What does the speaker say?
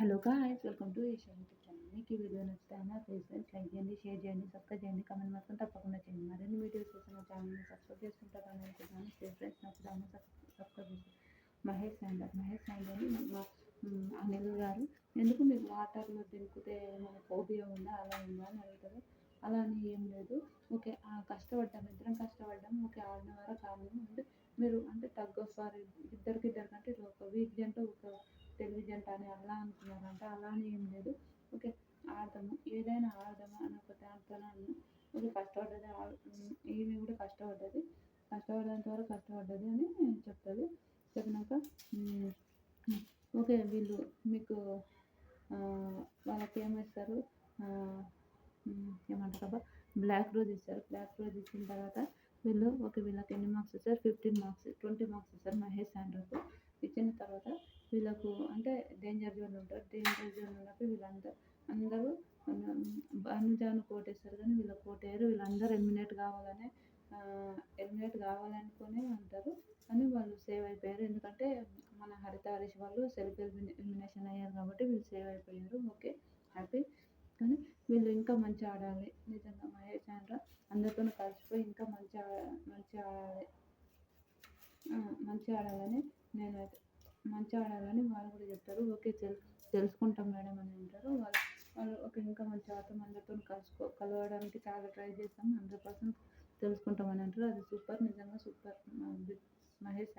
Hello guys, welcome to Eesha YouTube channel. మీకు ఈ video నచ్చితే ప్లీజ్ ఫ్రెండ్స్ లైక్ చేయండి, షేర్ చేయండి, సబ్స్క్రైబ్ చేయండి, కమెంట్ మాత్రం తప్పకుండా చేయండి. మరిన్ని వీడియోస్ కోసం నా ఛానల్ని సబ్స్క్రైబ్ చేసుకుంటారని అనుకుంటున్నాను. ప్లీజ్ ఫ్రెండ్స్ నచ్చుతాను సబ్స్క్రైబ్ చేసి మహేష్ శాండని అనిల్ గారు ఎందుకు మీకు వాటర్లో దింపితే ఏమైనా ఫోబియా ఉందా, అలా ఉందా అని అడుగుతారు. అలా అని ఏం లేదు. ఓకే, కష్టపడ్డాం, ఇద్దరం కష్టపడ్డాం. ఓకే, ఆడిన వారా కారణం అంటే మీరు అంటే సారీ ఇద్దరికిద్దరు కంటే ఒక వీక్ జంట ఒక తెలుగు జంట అని అలా అనుకున్నారంటే అలా అని ఏం లేదు. ఓకే, ఆడదాము, ఏదైనా ఆడదాము అని ఒక దాంట్లోనే అన్నాను. ఓకే, ఈమె కూడా కష్టపడేంత వరకు కష్టపడ్డది అని చెప్తుంది. చెప్పినాక ఓకే వీళ్ళు మీకు వాళ్ళకి ఏమిస్తారు, ఏమంటారు బ్లాక్ రోజ్ ఇస్తారు. బ్లాక్ రోజ్ ఇచ్చిన తర్వాత వీళ్ళకి ఎన్ని మార్క్స్ ఇస్తారు, 15 మార్క్స్ 20 మార్క్స్ ఇస్తారు మహేష్ శాండ్రకు. ఇచ్చిన తర్వాత వీళ్ళకు అంటే డేంజర్ జోన్ ఉంటారు. డేంజర్ జోన్ ఉన్నప్పుడు అందరూ అనుజాను కోటేస్తారు, కానీ వీళ్ళకి కోటేయరు. వీళ్ళందరూ ఎలిమినేట్ కావాలనుకునే ఉంటారు, కానీ వాళ్ళు సేవ్ అయిపోయారు. ఎందుకంటే మన హరిత హరీష్ వాళ్ళు సెల్ఫ్ ఎలిమినేషన్ అయ్యారు కాబట్టి వీళ్ళు సేవ్ అయిపోయారు. Okay, happy. కానీ వీళ్ళు ఇంకా మంచిగా ఆడాలి. నిజంగా మహేష్ శాండ్ర అందరితో కలిసిపోయి ఇంకా మంచిగా ఆడాలని నేనైతే మంచిగా ఆడాలని వాళ్ళు కూడా చెప్తారు. ఓకే, తెలుసుకుంటాం మేడం అని అంటారు. వాళ్ళు ఓకే ఇంకా మంచిగా ఆడతాం, అందరితో కలవడానికి చాలా ట్రై చేస్తాం, 100% తెలుసుకుంటాం అని అంటారు. అది సూపర్, నిజంగా సూపర్ మహేష్.